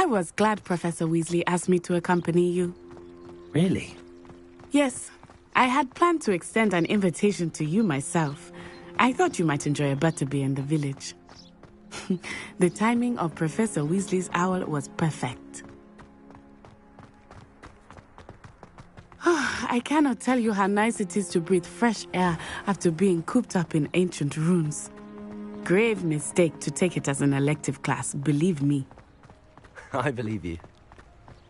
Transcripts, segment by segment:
I was glad Professor Weasley asked me to accompany you. Really? Yes. I had planned to extend an invitation to you myself. I thought you might enjoy a butterbeer in the village. The timing of Professor Weasley's owl was perfect. I cannot tell you how nice it is to breathe fresh air after being cooped up in ancient runes. Grave mistake to take it as an elective class, believe me. I believe you.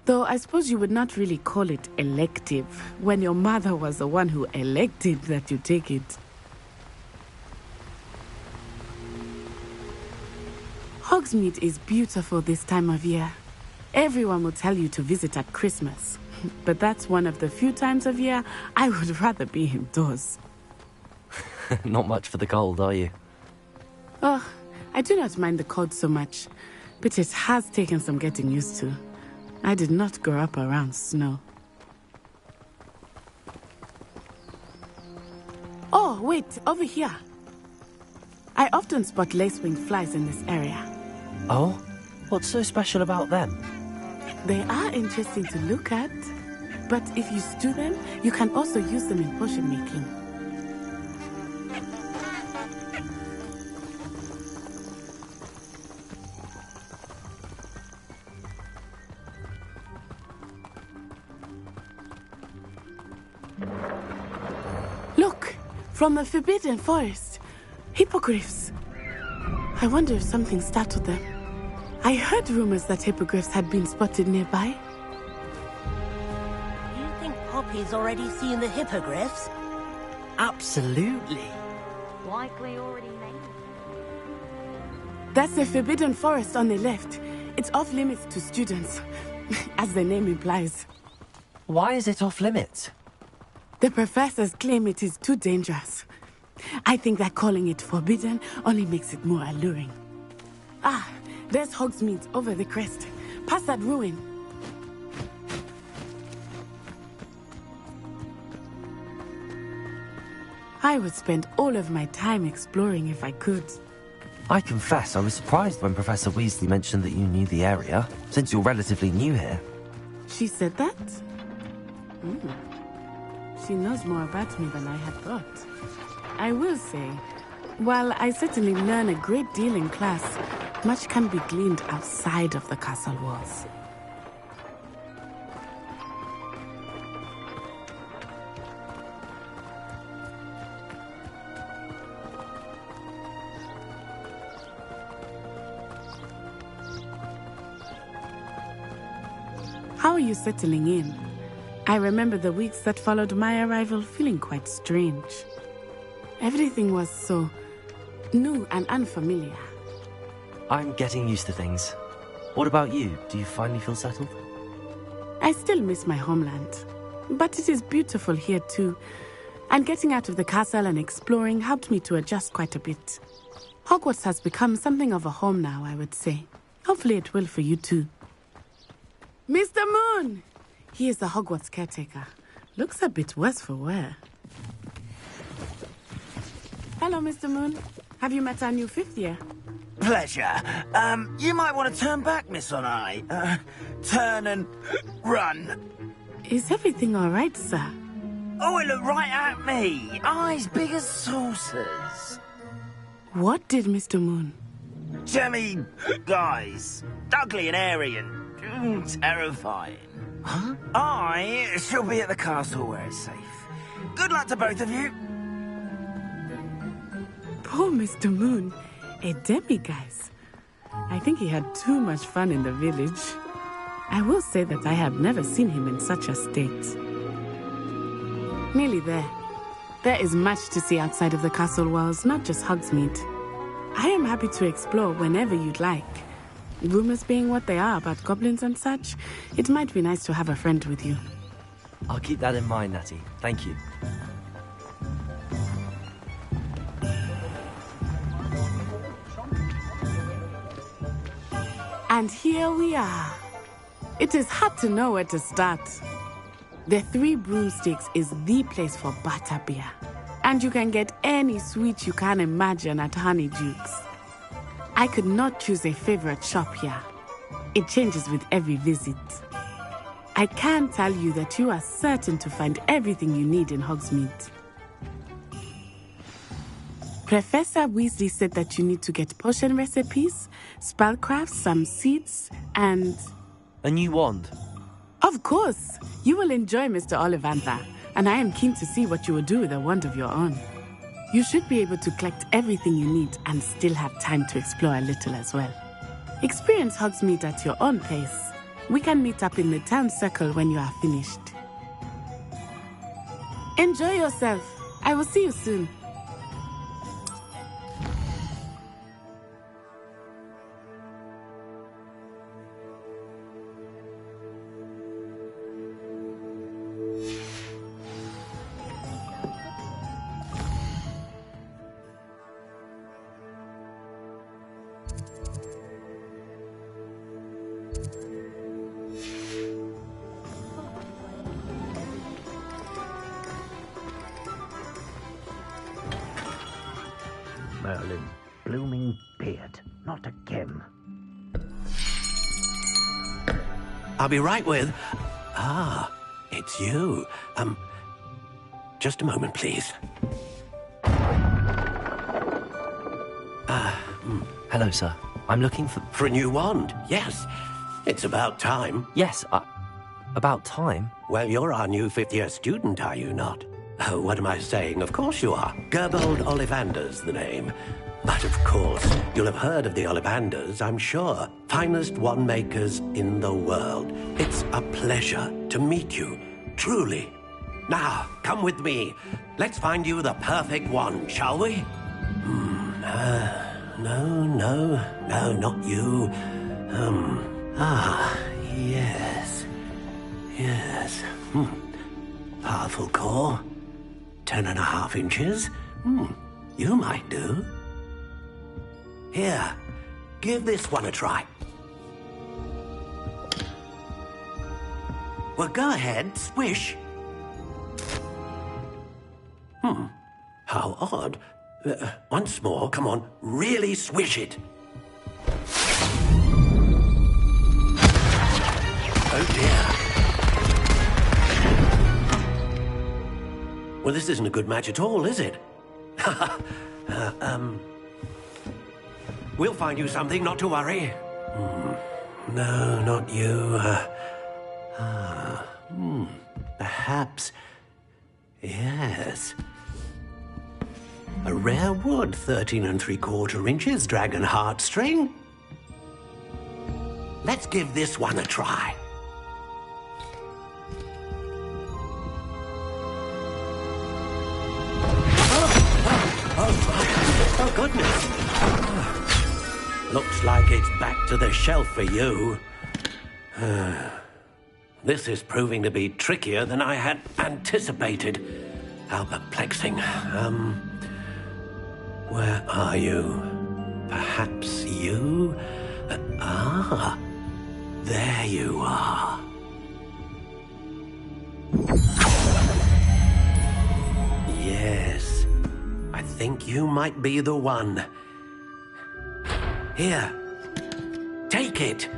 Though I suppose you would not really call it elective when your mother was the one who elected that you take it. Hogsmeade is beautiful this time of year. Everyone will tell you to visit at Christmas. But that's one of the few times of year I would rather be indoors. Not much for the cold, are you? Oh, I do not mind the cold so much, but it has taken some getting used to. I did not grow up around snow. Oh, wait, over here. I often spot lacewing flies in this area. Oh? What's so special about them? They are interesting to look at, but if you stew them, you can also use them in potion making. Look, from the Forbidden Forest, hippogriffs. I wonder if something startled them. I heard rumors that hippogriffs had been spotted nearby. You think Poppy's already seen the hippogriffs? Absolutely. Likely already made. That's the Forbidden Forest on the left. It's off limits to students, as the name implies. Why is it off limits? The professors claim it is too dangerous. I think that calling it forbidden only makes it more alluring. Ah, there's Hogsmeade over the crest. Past that ruin. I would spend all of my time exploring if I could. I confess I was surprised when Professor Weasley mentioned that you knew the area, since you're relatively new here. She said that? She knows more about me than I had thought. I will say, while I certainly learn a great deal in class, much can be gleaned outside of the castle walls. How are you settling in? I remember the weeks that followed my arrival feeling quite strange. Everything was so new and unfamiliar. I'm getting used to things. What about you? Do you finally feel settled? I still miss my homeland, but it is beautiful here too. And getting out of the castle and exploring helped me to adjust quite a bit. Hogwarts has become something of a home now, I would say. Hopefully it will for you too. Mr. Moon! He is the Hogwarts caretaker. Looks a bit worse for wear. Hello, Mr. Moon. Have you met our new fifth year? Pleasure. You might want to turn back, Miss Onai. Turn and run. Is everything all right, sir? Oh, it looked right at me. Eyes big as saucers. What did Mr. Moon? Jemmy guys. Ugly and airy and terrifying. Huh? I shall be at the castle where it's safe. Good luck to both of you. Poor Mr. Moon. A demiguise. I think he had too much fun in the village. I will say that I have never seen him in such a state. Nearly there. There is much to see outside of the castle walls, not just Hogsmeade. I am happy to explore whenever you'd like. Rumors being what they are about goblins and such, it might be nice to have a friend with you. I'll keep that in mind, Natty. Thank you. And here we are. It is hard to know where to start. The Three Broomsticks is the place for butterbeer. And you can get any sweet you can imagine at Honeydukes. I could not choose a favorite shop here. It changes with every visit. I can tell you that you are certain to find everything you need in Hogsmeade. Professor Weasley said that you need to get potion recipes, spellcrafts, some seeds, and... A new wand. Of course! You will enjoy Mr. Ollivander, and I am keen to see what you will do with a wand of your own. You should be able to collect everything you need and still have time to explore a little as well. Experience Hogsmeade at your own pace. We can meet up in the town circle when you are finished. Enjoy yourself. I will see you soon. Merlin, blooming beard. Not again. I'll be right with... Ah, it's you. Just a moment, please. Hello, sir. I'm looking for... For a new wand, yes. It's about time. Yes, about time. Well, you're our new fifth-year student, are you not? Oh, what am I saying? Of course you are. Gerbold Ollivander's the name. But of course, you'll have heard of the Ollivanders, I'm sure. Finest wand makers in the world. It's a pleasure to meet you, truly. Now, come with me. Let's find you the perfect wand, shall we? No, not you. Yes. Powerful core. 10.5 inches. You might do. Here, give this one a try. Well, go ahead, swish. How odd. Once more, come on, really swish it. Oh dear. Well, this isn't a good match at all, is it? We'll find you something, not to worry. No, not you. Perhaps... Yes. A rare wood, 13 3/4 inches, dragon heartstring. Let's give this one a try. Oh, goodness. Looks like it's back to the shelf for you. This is proving to be trickier than I had anticipated. How perplexing. Where are you? Perhaps you? There you are. Yes, I think you might be the one. Here, take it.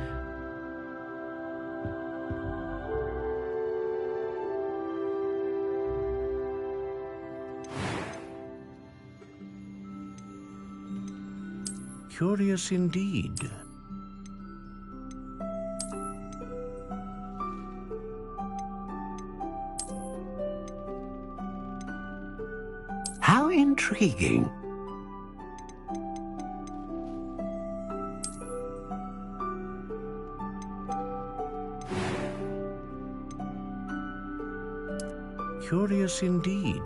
Curious indeed. How intriguing. Curious indeed.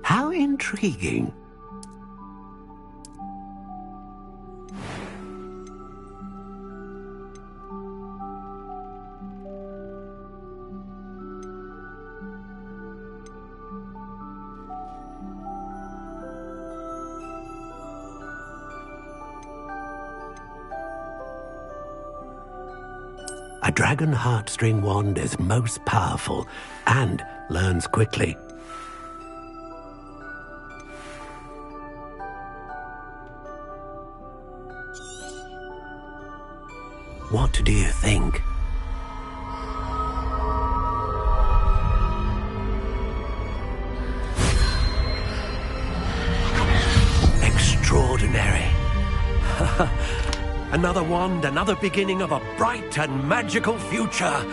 How intriguing. A dragon heartstring wand is most powerful and learns quickly. What do you think? Extraordinary. Another wand, another beginning of a bright and magical future.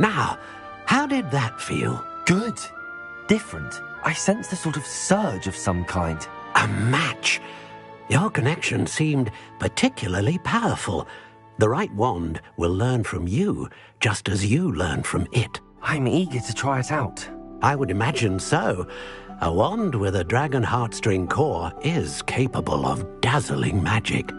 Now, how did that feel? Good. Different. I sensed a sort of surge of some kind. A match. Your connection seemed particularly powerful. The right wand will learn from you, just as you learn from it. I'm eager to try it out. I would imagine so. A wand with a dragon heartstring core is capable of dazzling magic.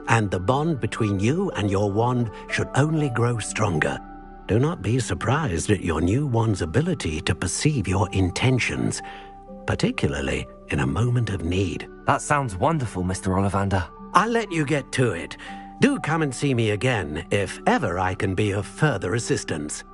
And the bond between you and your wand should only grow stronger. Do not be surprised at your new wand's ability to perceive your intentions, particularly in a moment of need. That sounds wonderful, Mr. Ollivander. I'll let you get to it. Do come and see me again if ever I can be of further assistance.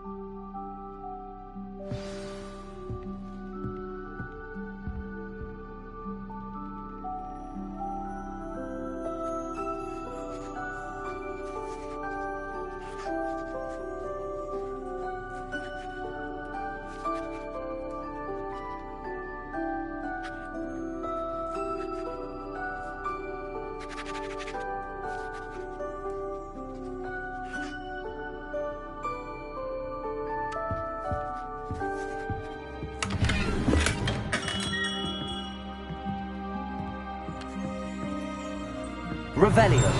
Revelio.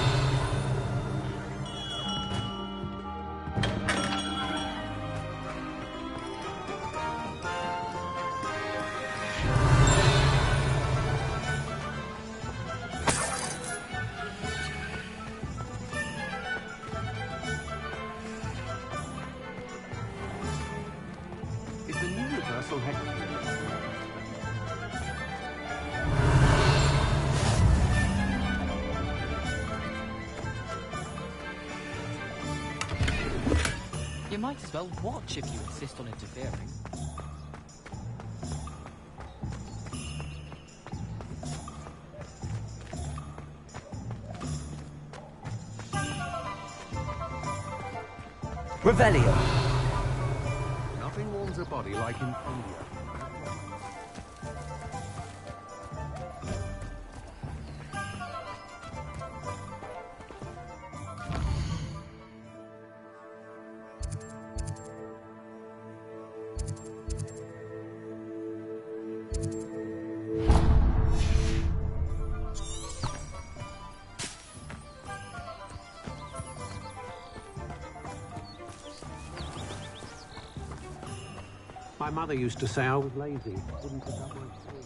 Is the new universal headquarters? You might as well watch if you insist on interfering. Revelio. Nothing warms a body like Infundia. My mother used to say I was lazy. Wouldn't pick up my sword.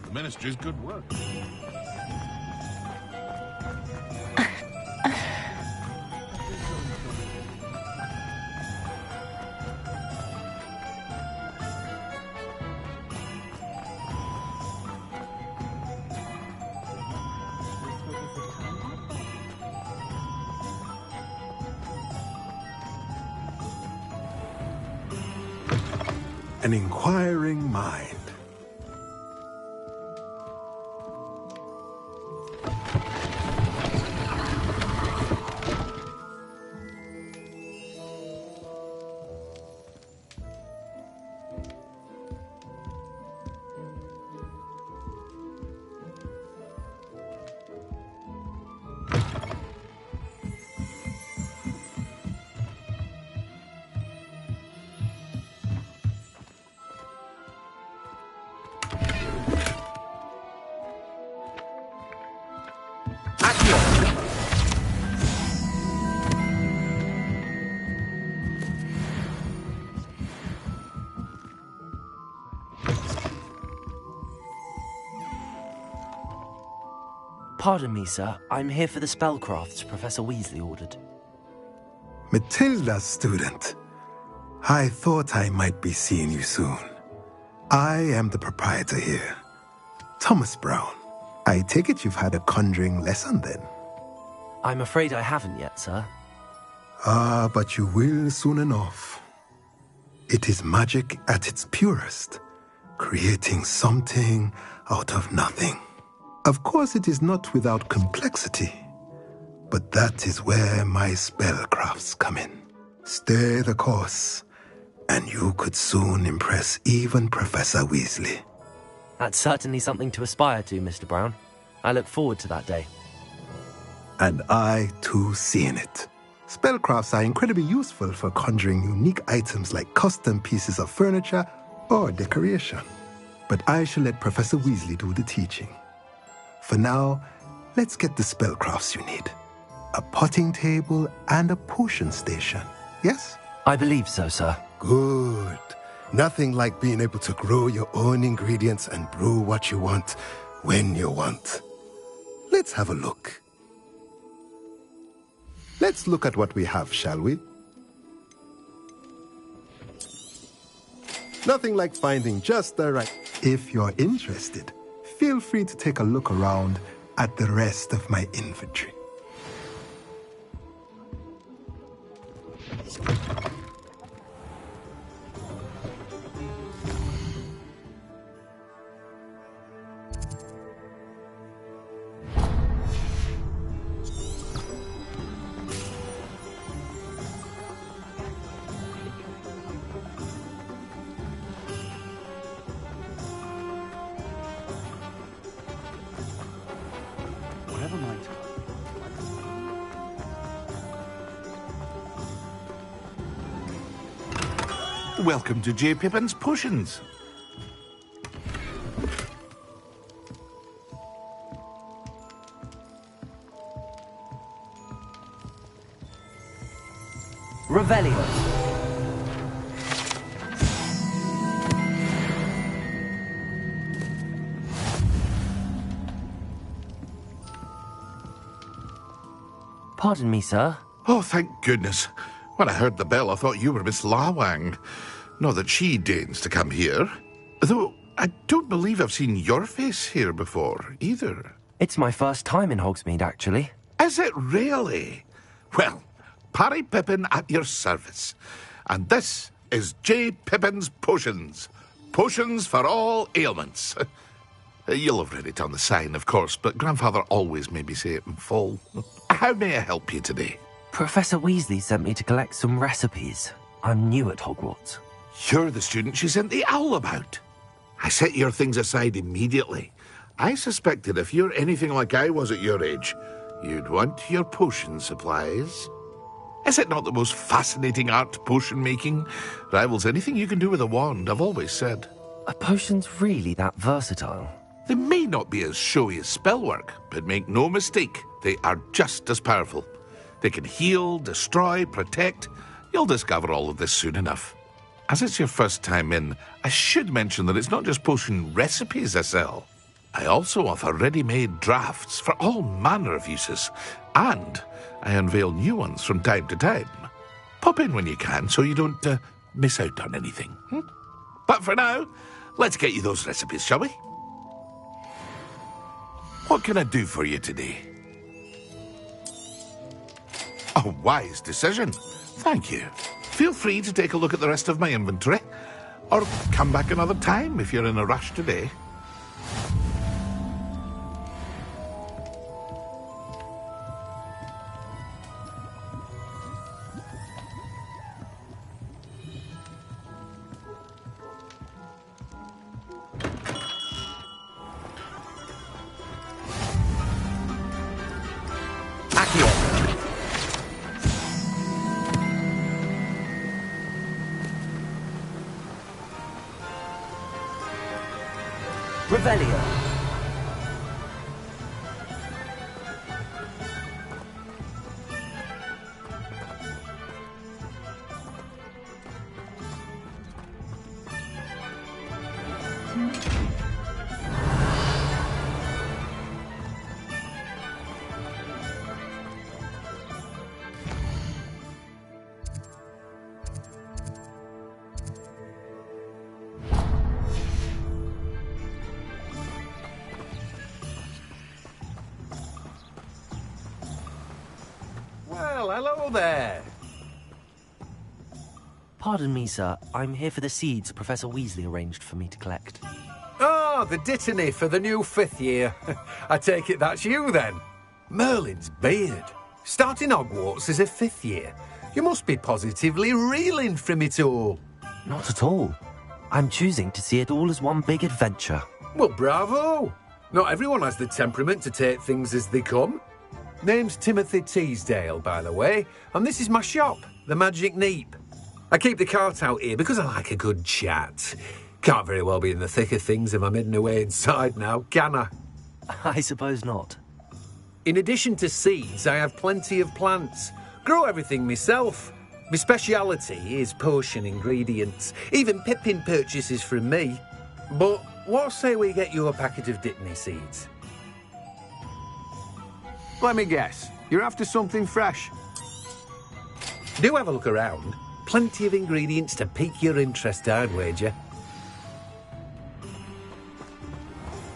The Ministry's good work. An inquiring mind. Pardon me, sir. I'm here for the spellcrafts Professor Weasley ordered. Matilda's student. I thought I might be seeing you soon. I am the proprietor here, Thomas Brown. I take it you've had a conjuring lesson then? I'm afraid I haven't yet, sir. Ah, but you will soon enough. It is magic at its purest, creating something out of nothing. Of course, it is not without complexity, but that is where my spellcrafts come in. Stay the course, and you could soon impress even Professor Weasley. That's certainly something to aspire to, Mr. Brown. I look forward to that day. And I, too, see in it. Spellcrafts are incredibly useful for conjuring unique items like custom pieces of furniture or decoration. But I shall let Professor Weasley do the teaching. For now, let's get the spellcrafts you need. A potting table and a potion station, yes? I believe so, sir. Good. Nothing like being able to grow your own ingredients and brew what you want when you want. Let's have a look. Let's look at what we have, shall we? Nothing like finding just the right... If you're interested, feel free to take a look around at the rest of my inventory. Whatever might. Welcome to J. Pippin's Potions. Revelio. Pardon me, sir. Oh, thank goodness. When I heard the bell, I thought you were Miss Lawang. Not that she deigns to come here. Though, I don't believe I've seen your face here before, either. It's my first time in Hogsmeade, actually. Is it really? Well, Parry Pippin at your service. And this is J. Pippin's Potions. Potions for all ailments. You'll have read it on the sign, of course, but Grandfather always made me say it in full. How may I help you today? Professor Weasley sent me to collect some recipes. I'm new at Hogwarts. You're the student she sent the owl about. I set your things aside immediately. I suspected if you're anything like I was at your age, you'd want your potion supplies. Is it not the most fascinating art, potion making? Rivals anything you can do with a wand, I've always said. Are potions really that versatile? They may not be as showy as spellwork, but make no mistake, they are just as powerful. They can heal, destroy, protect. You'll discover all of this soon enough. As it's your first time in, I should mention that it's not just potion recipes I sell. I also offer ready-made drafts for all manner of uses, and I unveil new ones from time to time. Pop in when you can so you don't miss out on anything. But for now, let's get you those recipes, shall we? What can I do for you today? A wise decision. Thank you. Feel free to take a look at the rest of my inventory, or come back another time if you're in a rush today. Revelio. Well, hello there. Pardon me, sir. I'm here for the seeds Professor Weasley arranged for me to collect. Oh, the dittany for the new 5th year. I take it that's you, then. Merlin's beard. Starting Hogwarts as a 5th year. You must be positively reeling from it all. Not at all. I'm choosing to see it all as one big adventure. Well, bravo. Not everyone has the temperament to take things as they come. Name's Timothy Teasdale, by the way, and this is my shop, the Magic Neep. I keep the cart out here because I like a good chat. Can't very well be in the thick of things if I'm hidden away inside now, can I? I suppose not. In addition to seeds, I have plenty of plants. Grow everything myself. My speciality is potion ingredients. Even Pippin purchases from me. But what say we get you a packet of Dittany seeds? Let me guess. You're after something fresh. Do have a look around. Plenty of ingredients to pique your interest, I'd wager.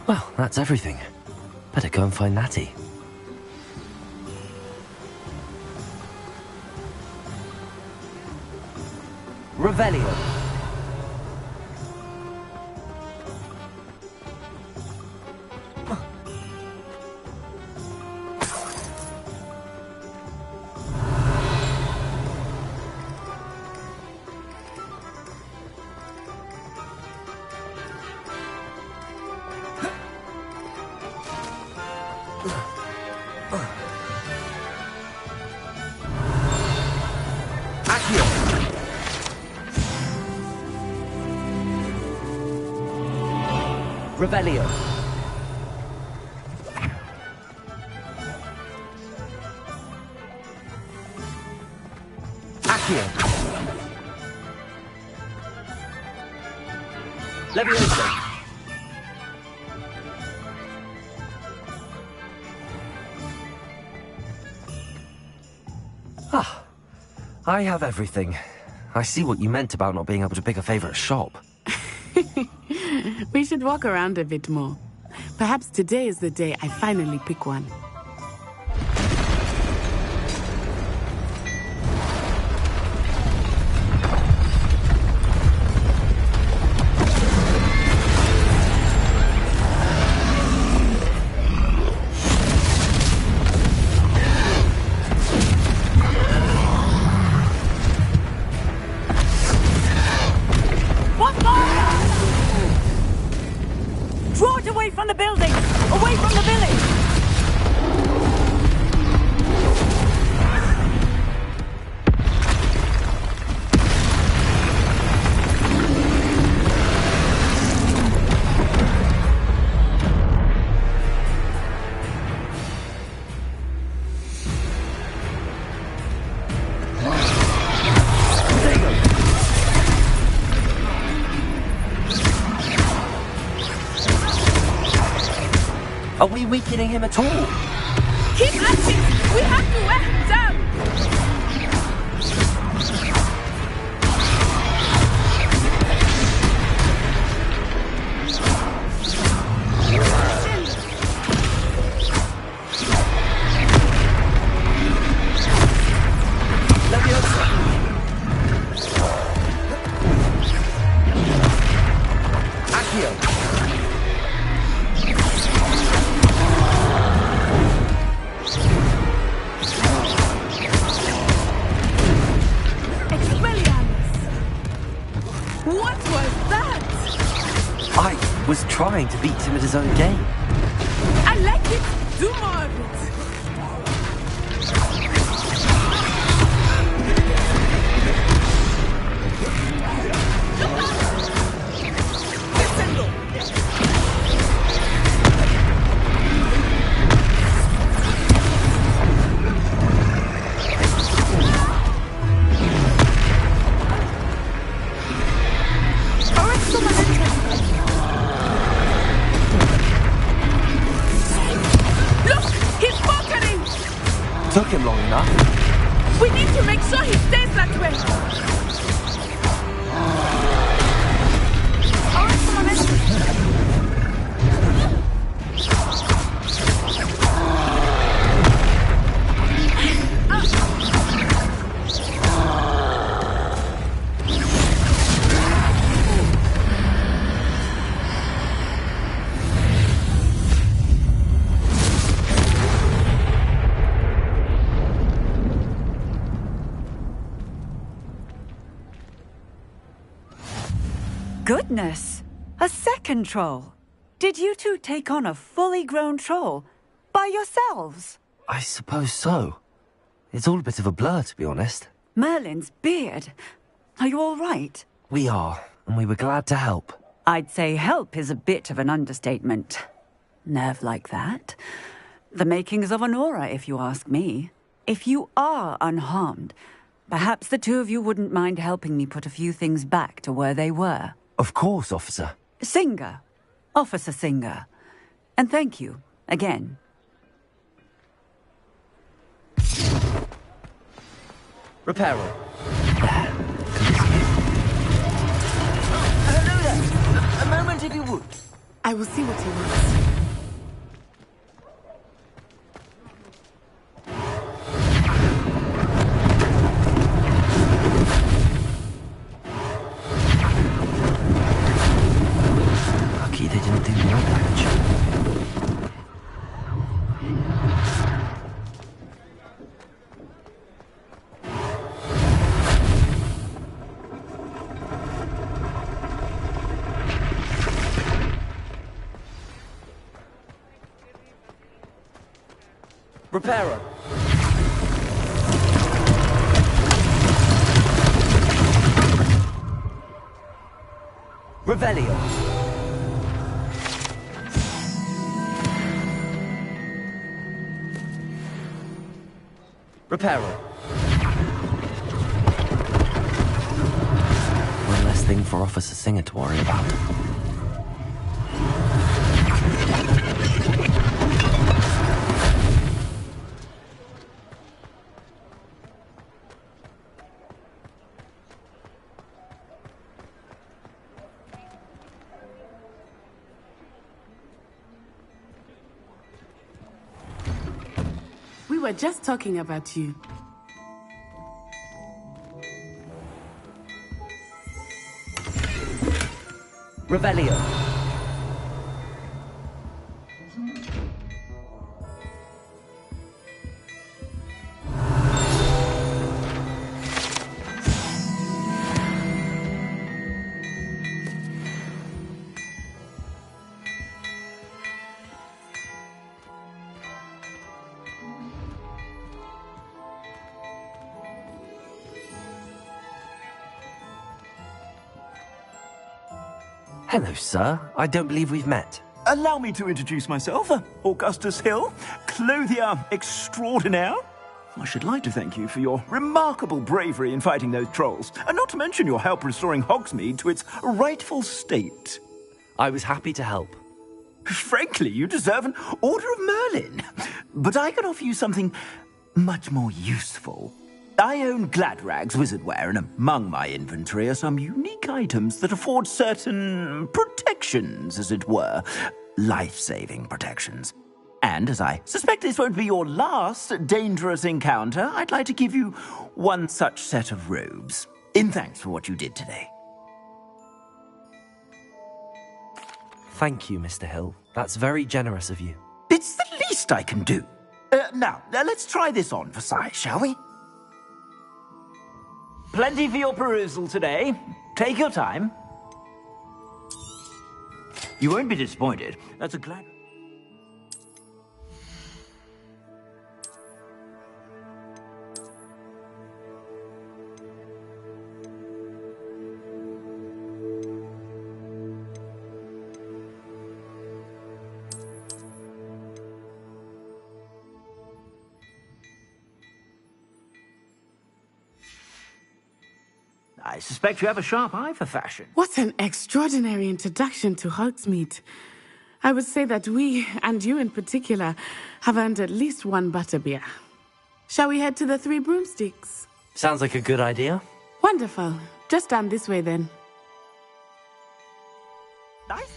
Well, that's everything. Better go and find Natty. Revelio. Revelio. Accio. Leviosa. Ah, I have everything. I see what you meant about not being able to pick a favourite shop. We should walk around a bit more. Perhaps today is the day I finally pick one. From the building! Away from the village! Are we weakening him at all? Keep at it! We have to wear him down! Was trying to beat him at his own game. I like it. Do more of it. Took him long enough. We need to make sure he stays that way. All right, come on, Goodness! A second troll! Did you two take on a fully grown troll? By yourselves? I suppose so. It's all a bit of a blur, to be honest. Merlin's beard. Are you all right? We are, and we were glad to help. I'd say help is a bit of an understatement. Nerve like that. The makings of an aura, if you ask me. If you are unharmed, perhaps the two of you wouldn't mind helping me put a few things back to where they were. Of course, officer. Singer. Officer Singer. And thank you, again. Repairer. Hello there. A moment if you would. I will see what he wants. Lucky they didn't do more damage. Repairer. Revelio. Repairer. One less thing for Officer Singer to worry about. We were just talking about you. Revelio. Hello, sir. I don't believe we've met. Allow me to introduce myself, Augustus Hill, clothier extraordinaire. I should like to thank you for your remarkable bravery in fighting those trolls, and not to mention your help restoring Hogsmeade to its rightful state. I was happy to help. Frankly, you deserve an Order of Merlin. But I can offer you something much more useful. I own Gladrag's wizardware, and among my inventory are some unique items that afford certain protections, as it were. Life-saving protections. And as I suspect this won't be your last dangerous encounter, I'd like to give you one such set of robes, in thanks for what you did today. Thank you, Mr. Hill. That's very generous of you. It's the least I can do. Now, let's try this on for size, shall we? Plenty for your perusal today. Take your time. You won't be disappointed. That's a glad... I suspect you have a sharp eye for fashion. What an extraordinary introduction to Hogsmeade. I would say that we, and you in particular, have earned at least one butterbeer. Shall we head to the Three Broomsticks? Sounds like a good idea. Wonderful. Just down this way then. Nice.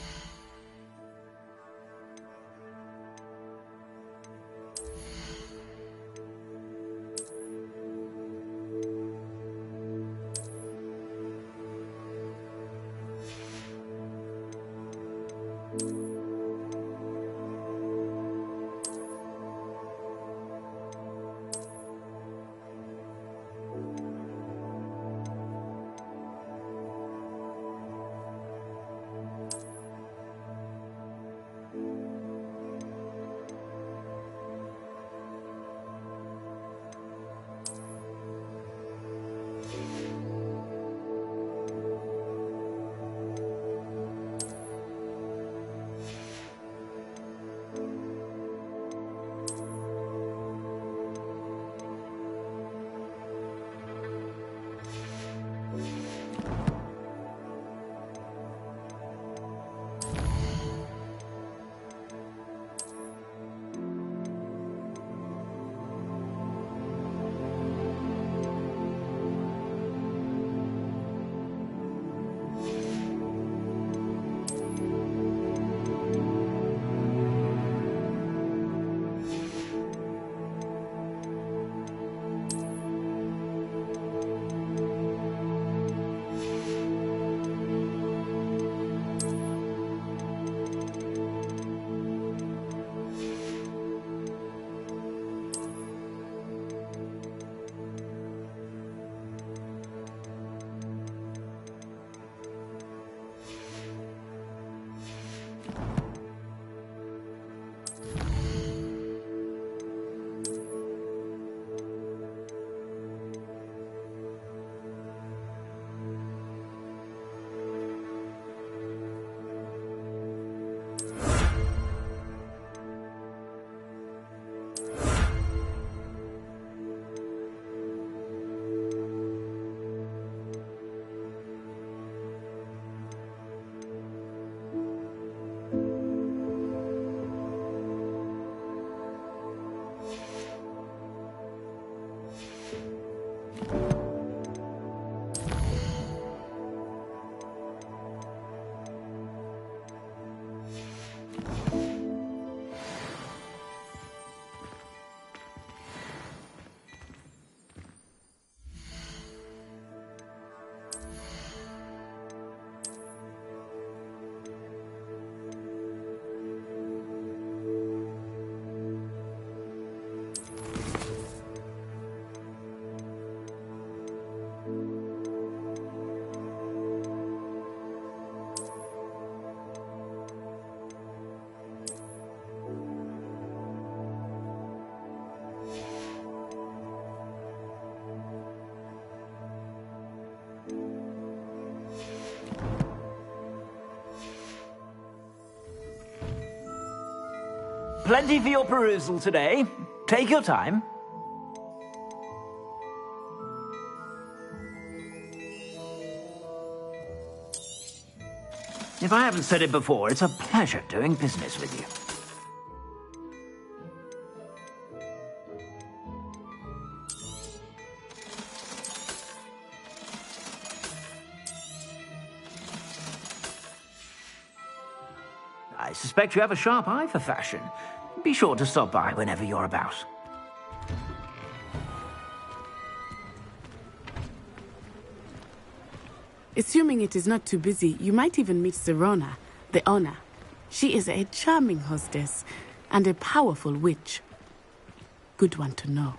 Plenty for your perusal today. Take your time. If I haven't said it before, it's a pleasure doing business with you. I suspect you have a sharp eye for fashion. Be sure to stop by whenever you're about. Assuming it is not too busy, you might even meet Sirona, the owner. She is a charming hostess and a powerful witch. Good one to know.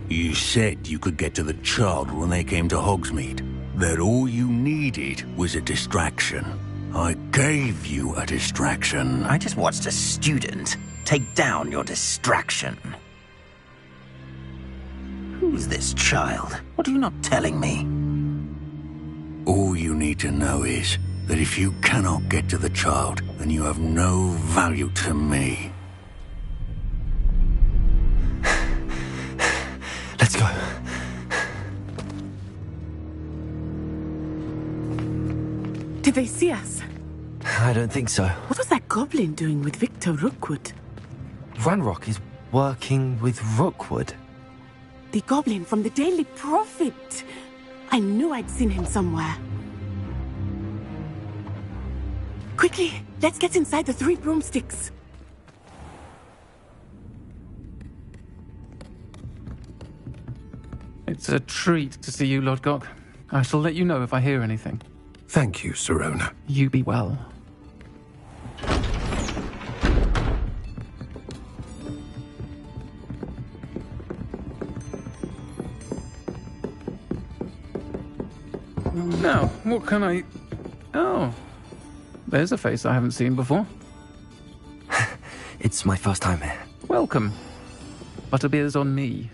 You said you could get to the child when they came to Hogsmeade. That all you needed was a distraction. I gave you a distraction. I just watched a student take down your distraction. Who's this child? What are you not telling me? All you need to know is that if you cannot get to the child, then you have no value to me. Let's go. Did they see us? I don't think so. What was that goblin doing with Victor Rookwood? Ranrock is working with Rookwood. The goblin from the Daily Prophet. I knew I'd seen him somewhere. Quickly, let's get inside the 3 broomsticks. It's a treat to see you, Lodgok. I shall let you know if I hear anything. Thank you, Sirona. You be well. Now, what can I... Oh, there's a face I haven't seen before. It's my first time here. Welcome. Butterbeer's on me.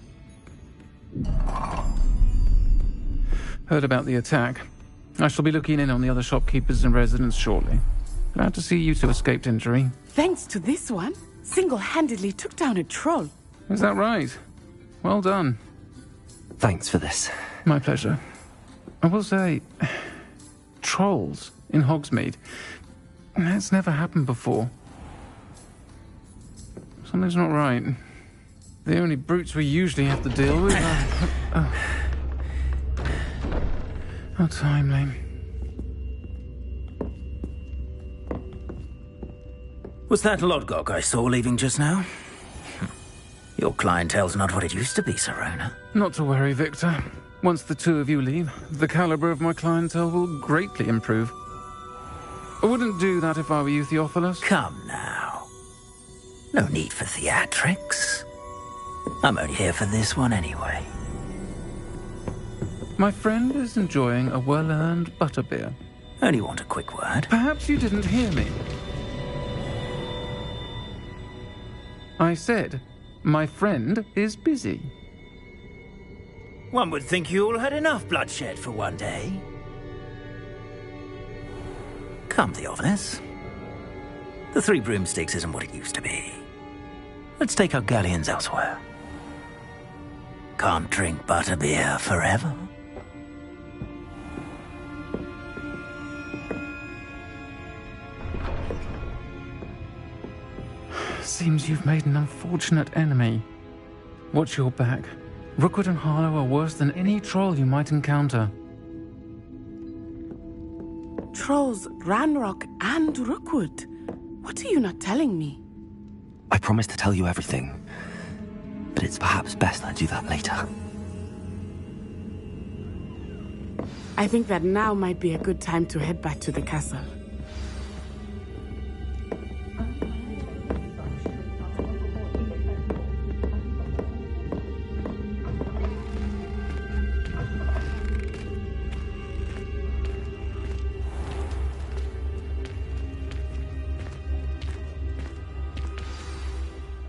Heard about the attack. I shall be looking in on the other shopkeepers and residents shortly. Glad to see you two escaped injury. Thanks to this one, single-handedly took down a troll. Is that right? Well done. Thanks for this. My pleasure. I will say, trolls in Hogsmeade. That's never happened before. Something's not right. The only brutes we usually have to deal with are... How timely. Was that Lodgok I saw leaving just now? Your clientele's not what it used to be, Sirona. Not to worry, Victor. Once the two of you leave, the caliber of my clientele will greatly improve. I wouldn't do that if I were you, Theophilus. Come now. No need for theatrics. I'm only here for this one anyway. My friend is enjoying a well-earned butterbeer. Only want a quick word. Perhaps you didn't hear me. I said, my friend is busy. One would think you all had enough bloodshed for one day. Come, Theophilus. The 3 broomsticks isn't what it used to be. Let's take our galleons elsewhere. Can't drink butterbeer forever. Seems you've made an unfortunate enemy. Watch your back. Rookwood and Harlow are worse than any troll you might encounter. Trolls, Ranrock, and Rookwood. What are you not telling me? I promise to tell you everything, but it's perhaps best I do that later. I think that now might be a good time to head back to the castle.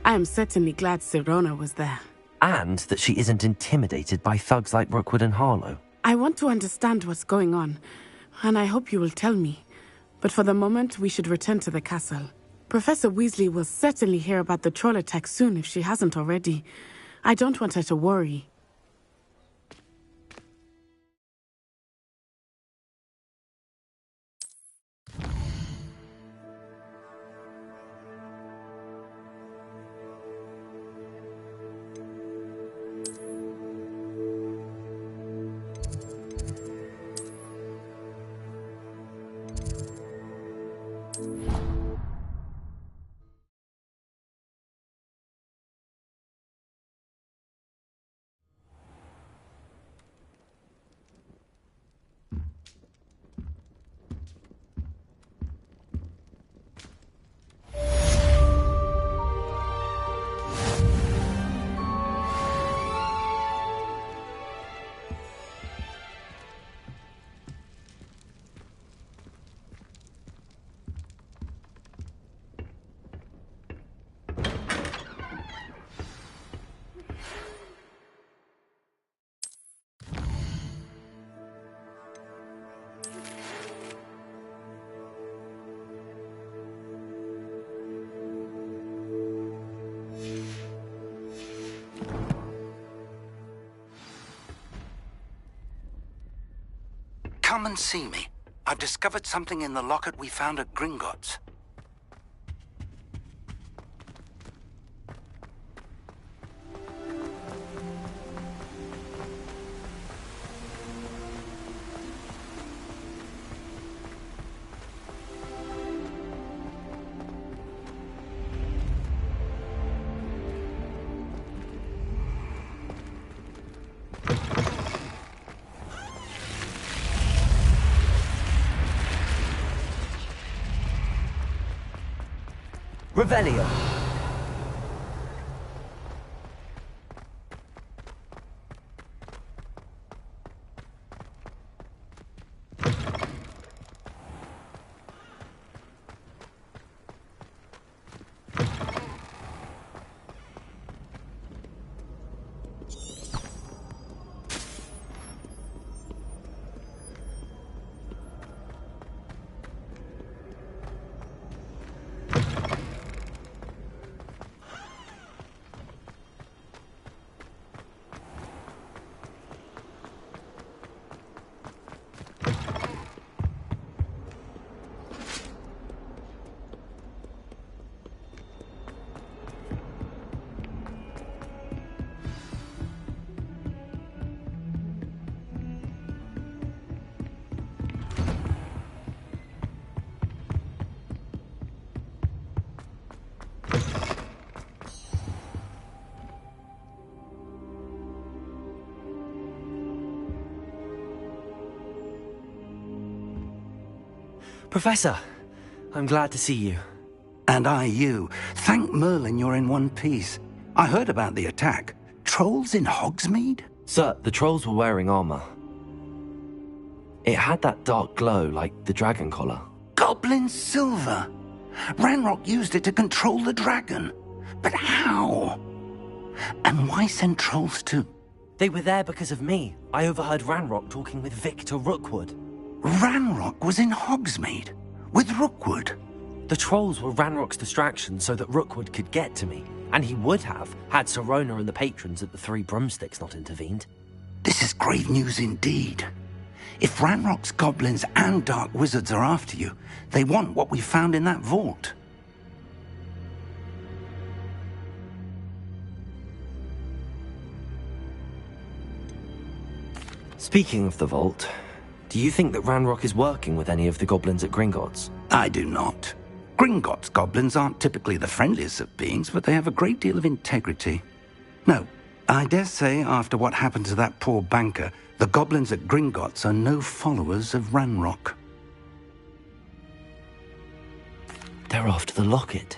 I am certainly glad Sirona was there. And that she isn't intimidated by thugs like Rookwood and Harlow. I want to understand what's going on, and I hope you will tell me. But for the moment, we should return to the castle. Professor Weasley will certainly hear about the troll attack soon if she hasn't already. I don't want her to worry. Come and see me. I've discovered something in the locket we found at Gringotts. Revelio. Professor, I'm glad to see you. And I you. Thank Merlin you're in one piece. I heard about the attack. Trolls in Hogsmeade? Sir, the trolls were wearing armor. It had that dark glow like the dragon collar. Goblin silver! Ranrock used it to control the dragon. But how? And why send trolls too? They were there because of me. I overheard Ranrock talking with Victor Rookwood. Ranrock was in Hogsmeade? With Rookwood? The trolls were Ranrock's distraction so that Rookwood could get to me. And he would have, had Sirona and the patrons at the Three Broomsticks not intervened. This is grave news indeed. If Ranrock's goblins and dark wizards are after you, they want what we found in that vault. Speaking of the vault, do you think that Ranrock is working with any of the goblins at Gringotts? I do not. Gringotts goblins aren't typically the friendliest of beings, but they have a great deal of integrity. No, I dare say after what happened to that poor banker, the goblins at Gringotts are no followers of Ranrock. They're after the locket.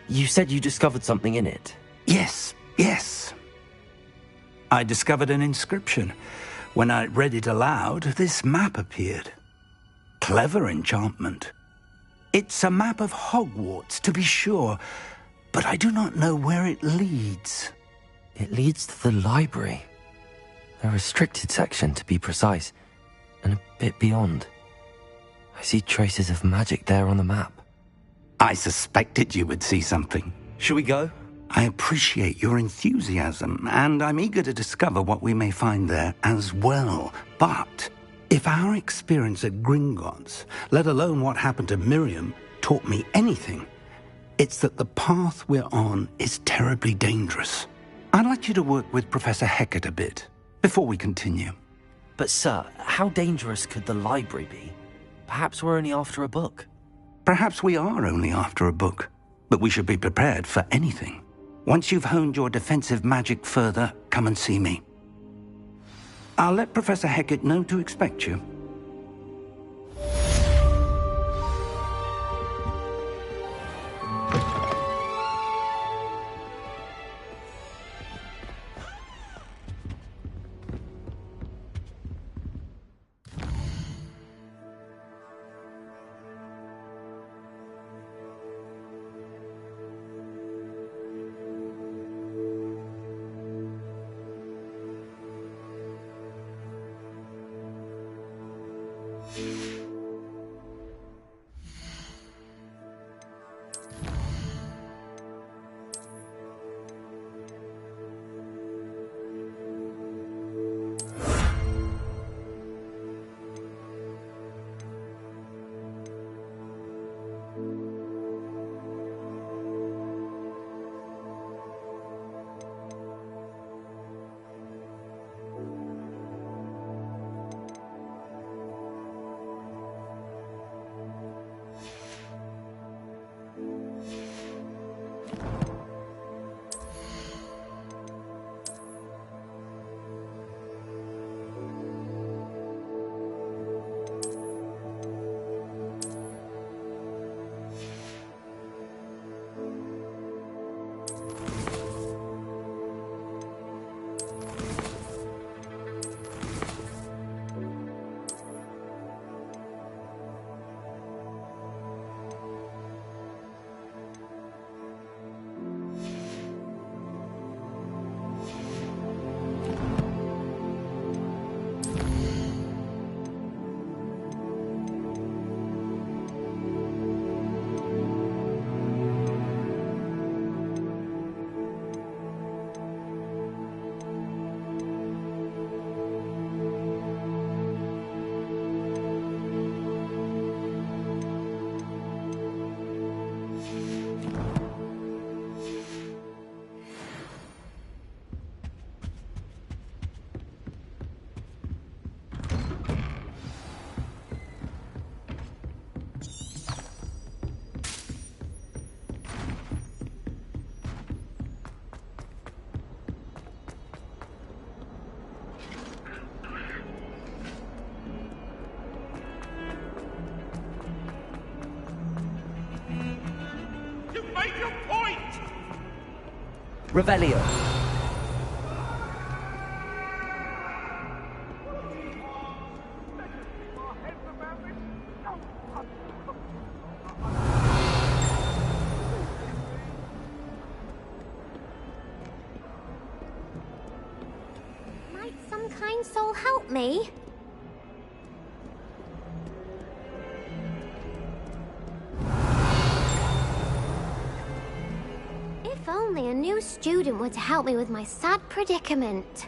You said you discovered something in it. Yes. I discovered an inscription. When I read it aloud, this map appeared. Clever enchantment. It's a map of Hogwarts, to be sure, but I do not know where it leads. It leads to the library. A restricted section, to be precise, and a bit beyond. I see traces of magic there on the map. I suspected you would see something. Shall we go? I appreciate your enthusiasm, and I'm eager to discover what we may find there as well. But if our experience at Gringotts, let alone what happened to Miriam, taught me anything, it's that the path we're on is terribly dangerous. I'd like you to work with Professor Hecat a bit before we continue. But sir, how dangerous could the library be? Perhaps we're only after a book. Perhaps we are only after a book, but we should be prepared for anything. Once you've honed your defensive magic further, come and see me. I'll let Professor Hecat know to expect you. Revelio. Might some kind soul help me? If only a new student were to help me with my sad predicament.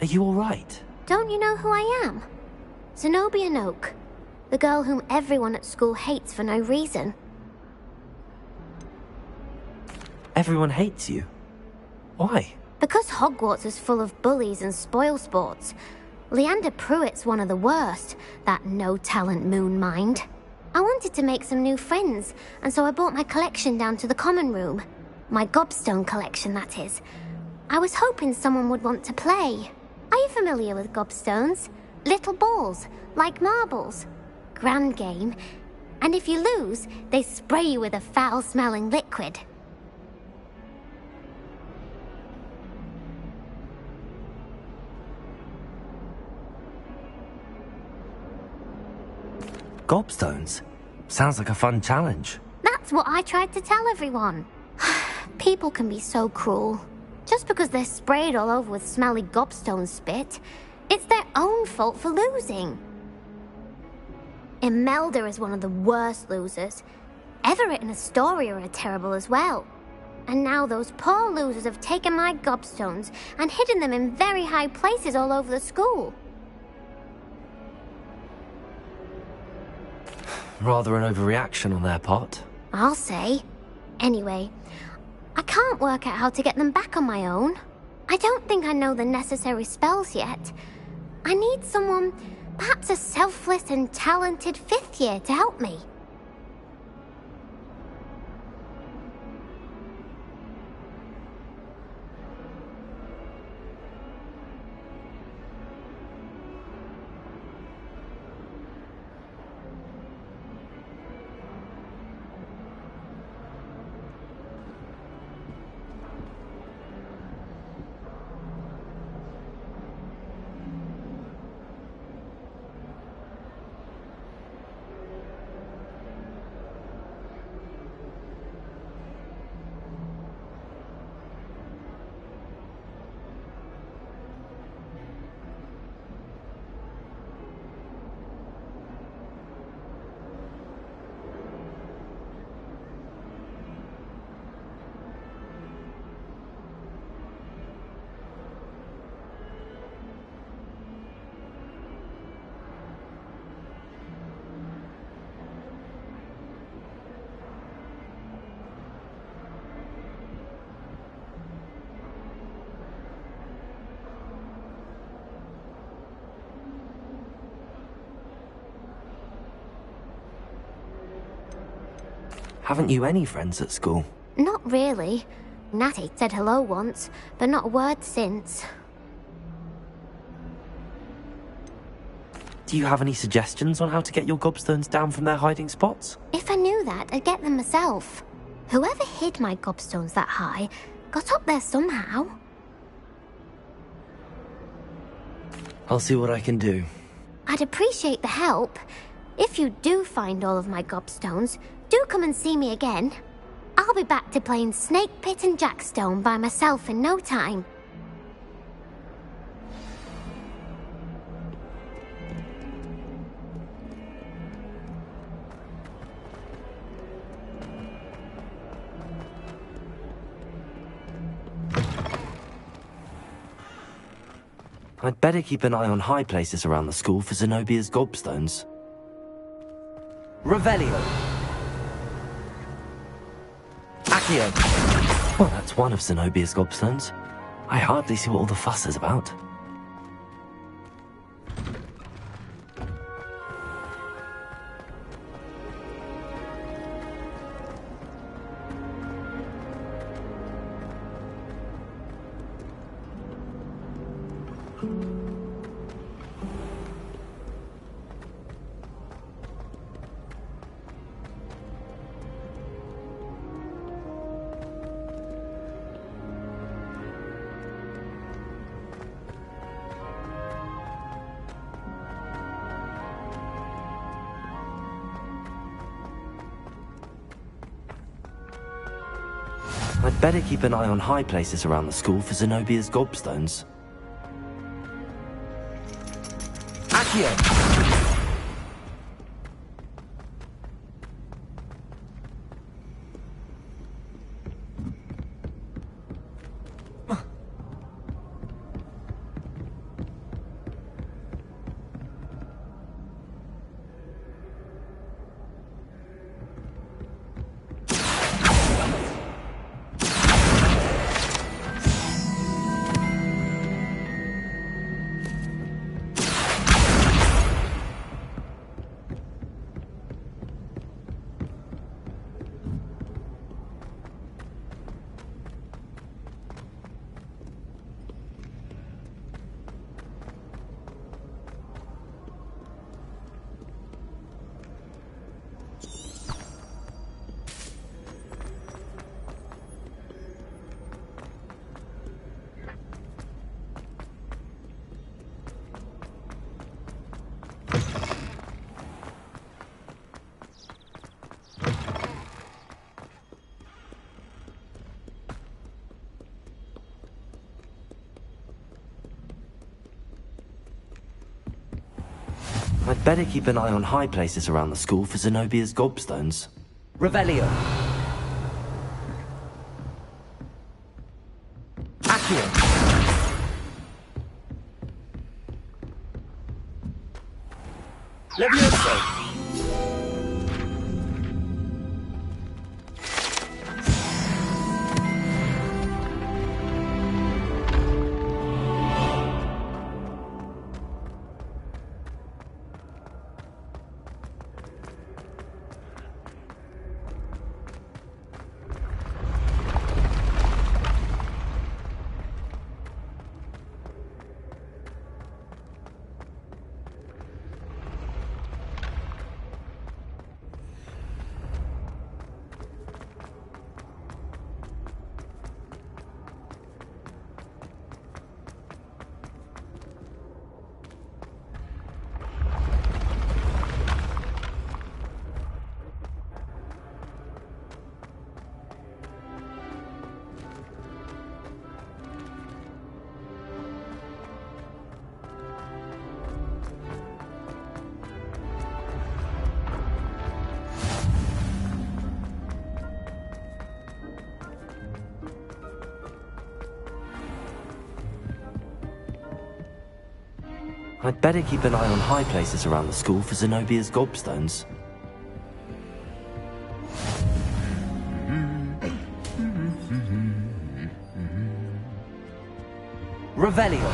Are you all right? Don't you know who I am? Zenobia Noak, the girl whom everyone at school hates for no reason. Everyone hates you. Why? Because Hogwarts is full of bullies and spoilsports. Leander Pruitt's one of the worst, that no-talent moon mind. I wanted to make some new friends, and so I brought my collection down to the common room. My gobstone collection, that is. I was hoping someone would want to play. Are you familiar with gobstones? Little balls, like marbles. Grand game. And if you lose, they spray you with a foul-smelling liquid. Gobstones? Sounds like a fun challenge. That's That's what I tried to tell everyone. People can be so cruel. Just because they're sprayed all over with smelly gobstone spit, it's their own fault for losing. Imelda is one of the worst losers. Everett and Astoria are terrible as well. And now those poor losers have taken my gobstones and hidden them in very high places all over the school. Rather an overreaction on their part. I'll say. Anyway, I can't work out how to get them back on my own. I don't think I know the necessary spells yet. I need someone, perhaps a selfless and talented 5th year to help me. Haven't you any friends at school? Not really. Natty said hello once, but not a word since. Do you have any suggestions on how to get your gobstones down from their hiding spots? If I knew that, I'd get them myself. Whoever hid my gobstones that high got up there somehow. I'll see what I can do. I'd appreciate the help. If you do find all of my gobstones, do come and see me again. I'll be back to playing Snake Pit and Jackstone by myself in no time. I'd better keep an eye on high places around the school for Zenobia's gobstones. Revelio! Accio! Well, that's one of Zenobia's gobstones. I hardly see what all the fuss is about. I'd better keep an eye on high places around the school for Zenobia's gobstones. Accio! I'd better keep an eye on high places around the school for Zenobia's gobstones. Revelio. Accio. Levioso. I'd better keep an eye on high places around the school for Zenobia's gobstones. Revelio.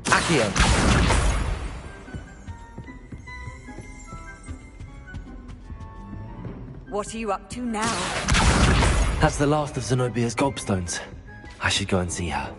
Accio. What are you up to now? That's the last of Zenobia's gobstones. I should go and see her.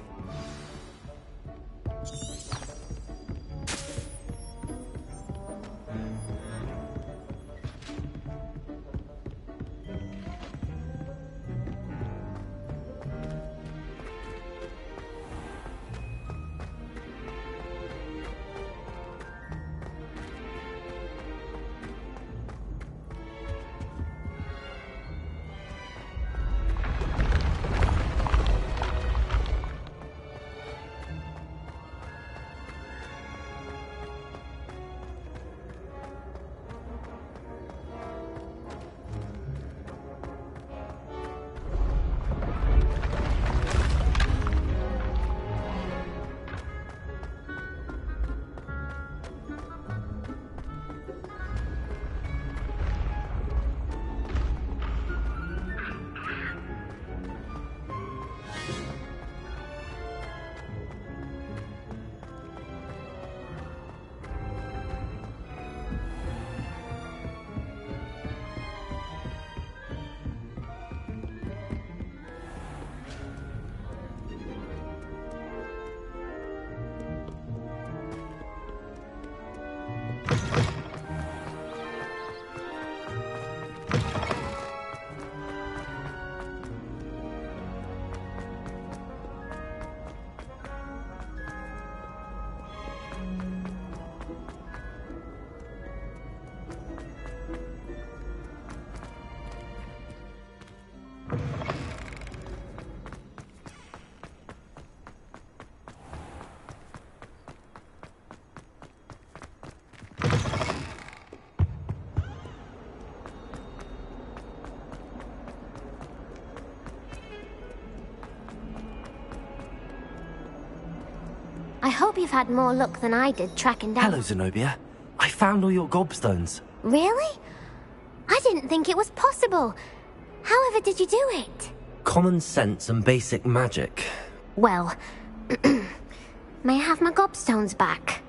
I hope you've had more luck than I did tracking down... Hello, Zenobia. I found all your gobstones. Really? I didn't think it was possible. However did you do it? Common sense and basic magic. Well, may I have my gobstones back?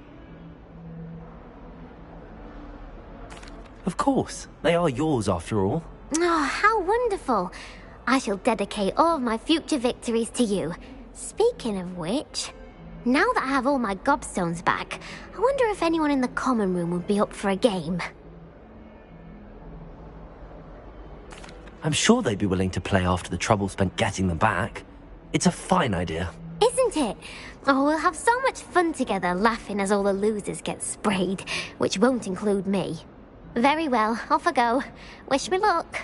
Of course. They are yours after all. Oh, how wonderful. I shall dedicate all of my future victories to you. Speaking of which, now that I have all my gobstones back, I wonder if anyone in the common room would be up for a game. I'm sure they'd be willing to play after the trouble spent getting them back. It's a fine idea. Isn't it? Oh, we'll have so much fun together laughing as all the losers get sprayed, which won't include me. Very well, off I go. Wish me luck.